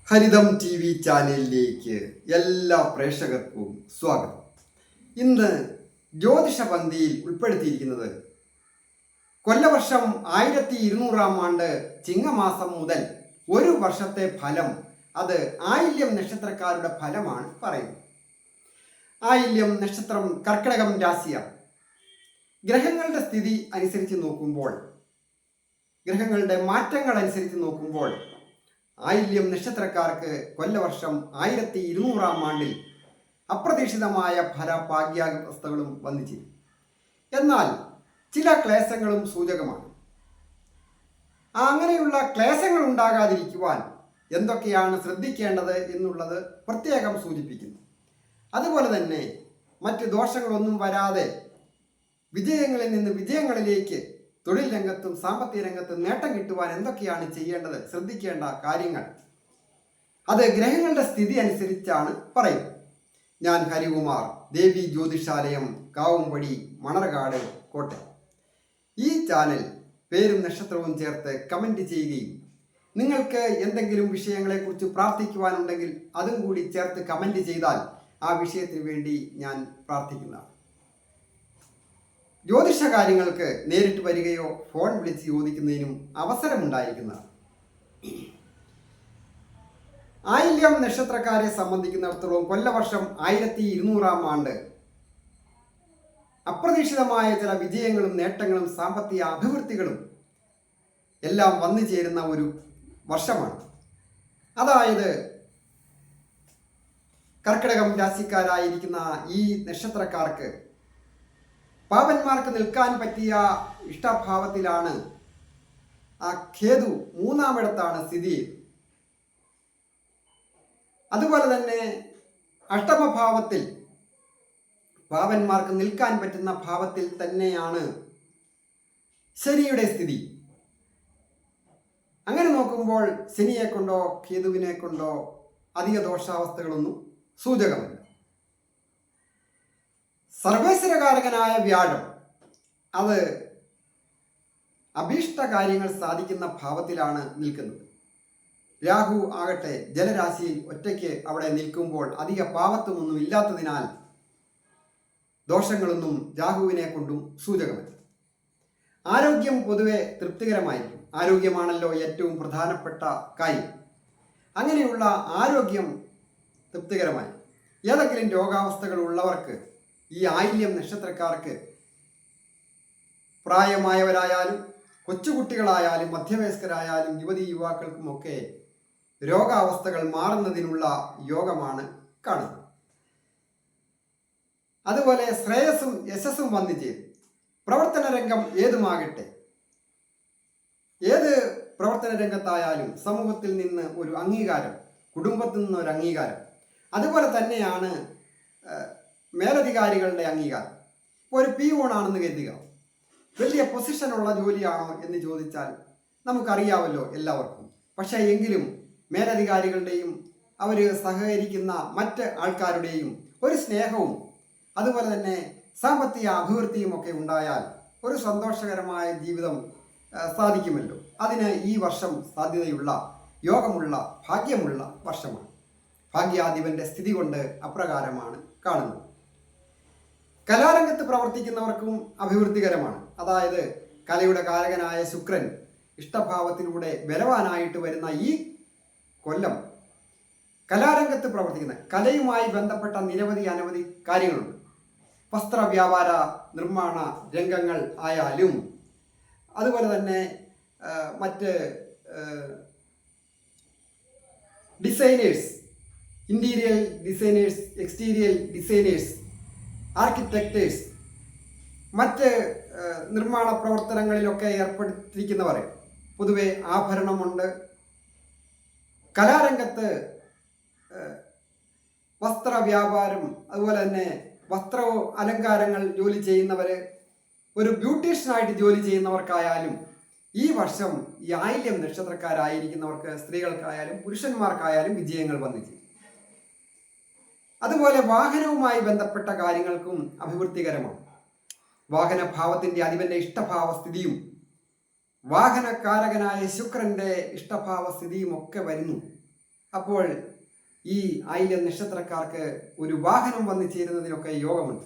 ഹരിതം T V ചാനലിലേക്ക് എല്ലാ പ്രേക്ഷകർക്കും സ്വാഗതം. ഇന്ന് ജ്യോതിഷ പന്തിയിൽ ഉൾപ്പെടുത്തിയിരിക്കുന്നത് കൊല്ലവർഷം 1200 ആണ്ട് ചിങ്ങമാസം മുതൽ ഒരു വർഷത്തെ ഫലം, അത് ആയില്യം നക്ഷത്രക്കാരുടെ ഫലമാണ് പറയുന്നത്. ആയില്യം നക്ഷത്രം കർക്കിടകം രാശിയാണ്. ഗ്രഹങ്ങളുടെ സ്ഥിതി അനുസരിച്ച് നോക്കുമ്പോൾ, ഗ്രഹങ്ങളുടെ മാറ്റങ്ങൾ അനുസരിച്ച് നോക്കുമ്പോൾ ആയില്യം നക്ഷത്രക്കാർക്ക് കൊല്ലവർഷം 1200 ആണ്ടിൽ അപ്രതീക്ഷിതമായ ഭാഗ്യാവസ്ഥകളും വന്നിച്ചിരുന്നു. എന്നാൽ ചില ക്ലേശങ്ങളും സൂചകമാണ്. അങ്ങനെയുള്ള ക്ലേശങ്ങൾ ഉണ്ടാകാതിരിക്കുവാൻ എന്തൊക്കെയാണ് ശ്രദ്ധിക്കേണ്ടത് എന്നുള്ളത് പ്രത്യേകം സൂചിപ്പിക്കുന്നു. അതുപോലെ തന്നെ മറ്റ് ദോഷങ്ങളൊന്നും വരാതെ വിജയങ്ങളിൽ നിന്ന് വിജയങ്ങളിലേക്ക്, തൊഴിൽ രംഗത്തും സാമ്പത്തിക രംഗത്തും നേട്ടം കിട്ടുവാൻ എന്തൊക്കെയാണ് ചെയ്യേണ്ടത്, ശ്രദ്ധിക്കേണ്ട കാര്യങ്ങൾ, അത് ഗ്രഹങ്ങളുടെ സ്ഥിതി അനുസരിച്ചാണ് പറയുന്നത്. ഞാൻ ഹരികുമാർ, ദേവി ജ്യോതിഷാലയം, കാവുംപടി, മണർകാട്, കോട്ടയം. ഈ ചാനൽ പേരും നക്ഷത്രവും ചേർത്ത് കമൻറ്റ് ചെയ്യുകയും നിങ്ങൾക്ക് എന്തെങ്കിലും വിഷയങ്ങളെക്കുറിച്ച് പ്രാർത്ഥിക്കുവാനുണ്ടെങ്കിൽ അതും കൂടി ചേർത്ത് കമൻറ്റ് ചെയ്താൽ ആ വിഷയത്തിന് വേണ്ടി ഞാൻ പ്രാർത്ഥിക്കുന്നതാണ്. ജ്യോതിഷ കാര്യങ്ങൾക്ക് നേരിട്ട് വരികയോ ഫോൺ വിളിച്ച് ചോദിക്കുന്നതിനും അവസരമുണ്ടായിരിക്കുന്നതാണ്. ആയില്യം നക്ഷത്രക്കാരെ സംബന്ധിക്കുന്നിടത്തോളം കൊല്ലവർഷം 1200 ആണ്ട് അപ്രതീക്ഷിതമായ ചില വിജയങ്ങളും നേട്ടങ്ങളും സാമ്പത്തിക അഭിവൃദ്ധികളും എല്ലാം വന്നു ചേരുന്ന ഒരു വർഷമാണ്. അതായത് കർക്കിടകം രാശിക്കാരായിരിക്കുന്ന ഈ നക്ഷത്രക്കാർക്ക് പാപന്മാർക്ക് നിൽക്കാൻ പറ്റിയ ഇഷ്ടഭാവത്തിലാണ് ആ കേതു 3-ാമിടത്താണ് സ്ഥിതി. അതുപോലെ തന്നെ അഷ്ടമഭാവത്തിൽ പാപന്മാർക്ക് നിൽക്കാൻ പറ്റുന്ന ഭാവത്തിൽ തന്നെയാണ് ശനിയുടെ സ്ഥിതി. അങ്ങനെ നോക്കുമ്പോൾ ശനിയെ കൊണ്ടോ കേതുവിനെ കൊണ്ടോ അധിക ദോഷാവസ്ഥകളൊന്നും സൂചകമല്ല. സർവേശ്വരകാരകനായ വ്യാഴം, അത് അഭീഷ്ട കാര്യങ്ങൾ സാധിക്കുന്ന ഭാവത്തിലാണ് നിൽക്കുന്നത്. രാഹു ആകട്ടെ ജലരാശിയിൽ ഒറ്റയ്ക്ക് അവിടെ നിൽക്കുമ്പോൾ അധിക പാവത്വമൊന്നും ഇല്ലാത്തതിനാൽ ദോഷങ്ങളൊന്നും രാഹുവിനെ കൊണ്ടും സൂചകമല്ല. ആരോഗ്യം പൊതുവെ തൃപ്തികരമായിരിക്കും. ആരോഗ്യമാണല്ലോ ഏറ്റവും പ്രധാനപ്പെട്ട കാര്യം. അങ്ങനെയുള്ള ആരോഗ്യം തൃപ്തികരമായി. ഏതെങ്കിലും രോഗാവസ്ഥകൾ ഉള്ളവർക്ക്, ഈ ആയില്യം നക്ഷത്രക്കാർക്ക്, പ്രായമായവരായാലും കൊച്ചുകുട്ടികളായാലും മധ്യവയസ്കരായാലും യുവതി യുവാക്കൾക്കുമൊക്കെ രോഗാവസ്ഥകൾ മാറുന്നതിനുള്ള യോഗമാണ് കാണുന്നത്. അതുപോലെ ശ്രേയസ്സും യശസ്സും വന്നു ചേരും. പ്രവർത്തന രംഗം ഏതുമാകട്ടെ, ഏത് പ്രവർത്തന രംഗത്തായാലും സമൂഹത്തിൽ നിന്ന് ഒരു അംഗീകാരം, കുടുംബത്തിൽ നിന്ന് ഒരു അംഗീകാരം, അതുപോലെ തന്നെയാണ് മേലധികാരികളുടെ അംഗീകാരം. ഇപ്പോൾ ഒരു പിയൂണാണെന്ന് കരുതുക, വലിയ പൊസിഷനുള്ള ജോലിയാണോ എന്ന് ചോദിച്ചാൽ നമുക്കറിയാമല്ലോ എല്ലാവർക്കും. പക്ഷേ എങ്കിലും മേലധികാരികളുടെയും അവർ സഹകരിക്കുന്ന മറ്റ് ആൾക്കാരുടെയും ഒരു സ്നേഹവും അതുപോലെ തന്നെ സാമ്പത്തിക അഭിവൃദ്ധിയും ഒക്കെ ഉണ്ടായാൽ ഒരു സന്തോഷകരമായ ജീവിതം സാധിക്കുമല്ലോ. അതിന് ഈ വർഷം സാധ്യതയുള്ള, യോഗമുള്ള, ഭാഗ്യമുള്ള വർഷമാണ്. ഭാഗ്യാധിപന്റെ സ്ഥിതി കൊണ്ട് അപ്രകാരമാണ് കാണുന്നത്. കലാരംഗത്ത് പ്രവർത്തിക്കുന്നവർക്കും അഭിവൃദ്ധികരമാണ്. അതായത് കലയുടെ കാരകനായ ശുക്രൻ ഇഷ്ടഭാവത്തിലൂടെ ബലവാനായിട്ട് വരുന്ന ഈ കൊല്ലം കലാരംഗത്ത് പ്രവർത്തിക്കുന്ന, കലയുമായി ബന്ധപ്പെട്ട അനവധി കാര്യങ്ങളുണ്ട്. വസ്ത്ര വ്യാപാര നിർമ്മാണ രംഗങ്ങൾ ആയാലും അതുപോലെ തന്നെ മറ്റ് ഡിസൈനേഴ്സ്, ഇൻറ്റീരിയൽ ഡിസൈനേഴ്സ്, എക്സ്റ്റീരിയൽ ഡിസൈനേഴ്സ്, ആർക്കിടെക്റ്റേഴ്സ്, മറ്റ് നിർമ്മാണ പ്രവർത്തനങ്ങളിലൊക്കെ ഏർപ്പെട്ടിരിക്കുന്നവർ, പൊതുവെ ആഭരണമുണ്ട്. കലാരംഗത്ത് വസ്ത്ര വ്യാപാരം, അതുപോലെ തന്നെ വസ്ത്ര അലങ്കാരങ്ങൾ ജോലി ചെയ്യുന്നവർ, ഒരു ബ്യൂട്ടീഷ്യനായിട്ട് ജോലി ചെയ്യുന്നവർക്കായാലും ഈ വർഷം ഈ ആയില്യം നക്ഷത്രക്കാരായിരിക്കുന്നവർക്ക്, സ്ത്രീകൾക്കായാലും പുരുഷന്മാർക്കായാലും വിജയങ്ങൾ വന്നിരിക്കും. അതുപോലെ വാഹനവുമായി ബന്ധപ്പെട്ട കാര്യങ്ങൾക്കും അഭിവൃദ്ധികരമാണ്. വാഹനഭാവത്തിൻ്റെ അധിപന്റെ ഇഷ്ടഭാവ സ്ഥിതിയും വാഹനകാരകനായ ശുക്രന്റെ ഇഷ്ടഭാവ സ്ഥിതിയും ഒക്കെ വരുന്നു. അപ്പോൾ ഈ ആയില്യം നക്ഷത്രക്കാർക്ക് ഒരു വാഹനം വന്നു ചേരുന്നതിനൊക്കെ യോഗമുണ്ട്.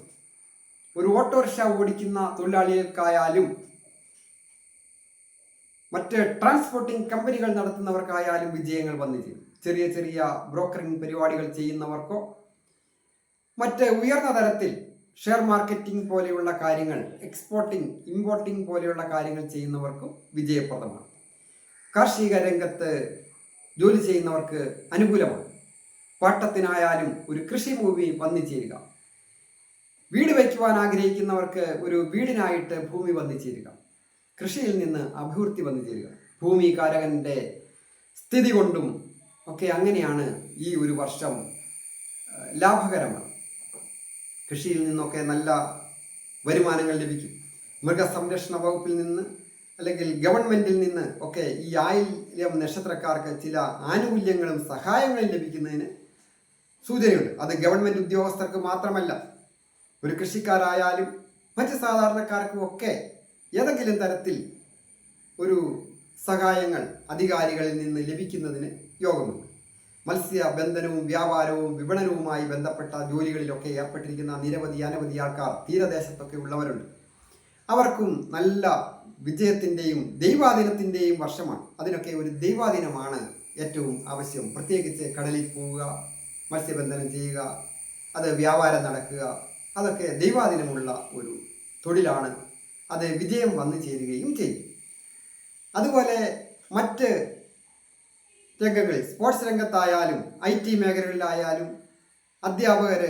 ഒരു ഓട്ടോറിക്ഷ ഓടിക്കുന്ന തൊഴിലാളികൾക്കായാലും മറ്റ് ട്രാൻസ്പോർട്ടിംഗ് കമ്പനികൾ നടത്തുന്നവർക്കായാലും വിജയങ്ങൾ വന്നു ചേരും. ചെറിയ ചെറിയ ബ്രോക്കറിംഗ് പരിപാടികൾ ചെയ്യുന്നവർക്കോ മറ്റ് ഉയർന്ന തലത്തിൽ ഷെയർ മാർക്കറ്റിംഗ് പോലെയുള്ള കാര്യങ്ങൾ, എക്സ്പോർട്ടിംഗ് ഇമ്പോർട്ടിംഗ് പോലെയുള്ള കാര്യങ്ങൾ ചെയ്യുന്നവർക്കും വിജയപ്രദമാണ്. കാർഷിക രംഗത്ത് ജോലി ചെയ്യുന്നവർക്ക് അനുകൂലമാണ്. പാട്ടത്തിനായാലും ഒരു കൃഷി ഭൂമി വന്നു ചേരുക, വീട് വയ്ക്കുവാൻ ആഗ്രഹിക്കുന്നവർക്ക് ഒരു വീടിനായിട്ട് ഭൂമി വന്നു ചേരുക, കൃഷിയിൽ നിന്ന് അഭിവൃദ്ധി വന്നു ചേരുക, ഭൂമികാരകന്റെ സ്ഥിതി കൊണ്ടും ഒക്കെ അങ്ങനെയാണ് ഈ ഒരു വർഷം ലാഭകരമാണ്. കൃഷിയിൽ നിന്നൊക്കെ നല്ല വരുമാനങ്ങൾ ലഭിക്കും. മൃഗസംരക്ഷണ വകുപ്പിൽ നിന്ന് അല്ലെങ്കിൽ ഗവൺമെന്റിൽ നിന്ന് ഒക്കെ ഈ ആയില്യം നക്ഷത്രക്കാർക്ക് ചില ആനുകൂല്യങ്ങളും സഹായങ്ങളും ലഭിക്കുന്നതിന് സൂചനയുണ്ട്. അത് ഗവൺമെന്റ് ഉദ്യോഗസ്ഥർക്ക് മാത്രമല്ല, ഒരു കൃഷിക്കാരായാലും മറ്റ് സാധാരണക്കാർക്കും ഒക്കെ ഏതെങ്കിലും തരത്തിൽ ഒരു സഹായങ്ങൾ അധികാരികളിൽ നിന്ന് ലഭിക്കുന്നതിന് യോഗമുണ്ട്. മത്സ്യബന്ധനവും വ്യാപാരവും വിപണനവുമായി ബന്ധപ്പെട്ട ജോലികളിലൊക്കെ ഏർപ്പെട്ടിരിക്കുന്ന അനവധി ആൾക്കാർ തീരദേശത്തൊക്കെ ഉള്ളവരുണ്ട്. അവർക്കും നല്ല വിജയത്തിൻ്റെയും ദൈവാധീനത്തിൻ്റെയും വർഷമാണ്. അതിനൊക്കെ ഒരു ദൈവാധീനമാണ് ഏറ്റവും ആവശ്യം. പ്രത്യേകിച്ച് കടലിൽ പോവുക, മത്സ്യബന്ധനം ചെയ്യുക, അത് വ്യാപാരം നടക്കുക, അതൊക്കെ ദൈവാധീനമുള്ള ഒരു തൊഴിലാണ്. അത് വിജയം വന്നു ചേരുകയും ചെയ്യും. അതുപോലെ മറ്റ് രംഗങ്ങളിൽ, സ്പോർട്സ് രംഗത്തായാലും IT മേഖലകളിലായാലും അധ്യാപകർ,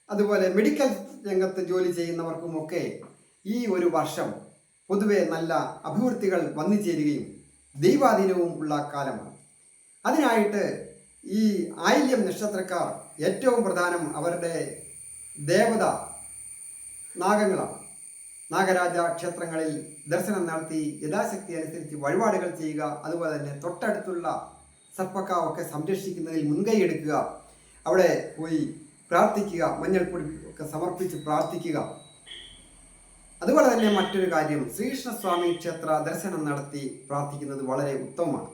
അതുപോലെ മെഡിക്കൽ രംഗത്ത് ജോലി ചെയ്യുന്നവർക്കുമൊക്കെ ഈ ഒരു വർഷം പൊതുവെ നല്ല അഭിവൃദ്ധികൾ വന്നു ചേരുകയും ദൈവാധീനവും ഉള്ള കാലമാണ്. അതിനായിട്ട് ഈ ആയില്യം നക്ഷത്രക്കാർ ഏറ്റവും പ്രധാനം അവരുടെ ദേവത നാഗങ്ങളാണ്. നാഗരാജ ക്ഷേത്രങ്ങളിൽ ദർശനം നടത്തി യഥാശക്തി അനുസരിച്ച് വഴിപാടുകൾ ചെയ്യുക. അതുപോലെ തന്നെ തൊട്ടടുത്തുള്ള സർപ്പക്കാവൊക്കെ സംരക്ഷിക്കുന്നതിൽ മുൻകൈ എടുക്കുക. അവിടെ പോയി പ്രാർത്ഥിക്കുക, മഞ്ഞൾപ്പൊടി ഒക്കെ സമർപ്പിച്ച് പ്രാർത്ഥിക്കുക. അതുപോലെ തന്നെ മറ്റൊരു കാര്യം, ശ്രീകൃഷ്ണസ്വാമി ക്ഷേത്ര ദർശനം നടത്തി പ്രാർത്ഥിക്കുന്നത് വളരെ ഉത്തമമാണ്.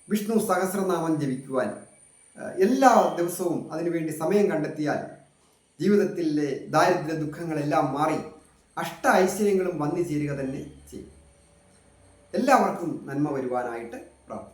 വിഷ്ണു സഹസ്രനാമം ജപിക്കുവാൻ എല്ലാ ദിവസവും അതിനുവേണ്ടി സമയം കണ്ടെത്തിയാൽ ജീവിതത്തിലെ ദാരിദ്ര്യ ദുഃഖങ്ങളെല്ലാം മാറി ഐശ്വര്യങ്ങളും വന്നു ചേരുക തന്നെ ചെയ്യും. എല്ലാവർക്കും നന്മ വരുവാനായിട്ട് പ്രാർത്ഥിക്കും.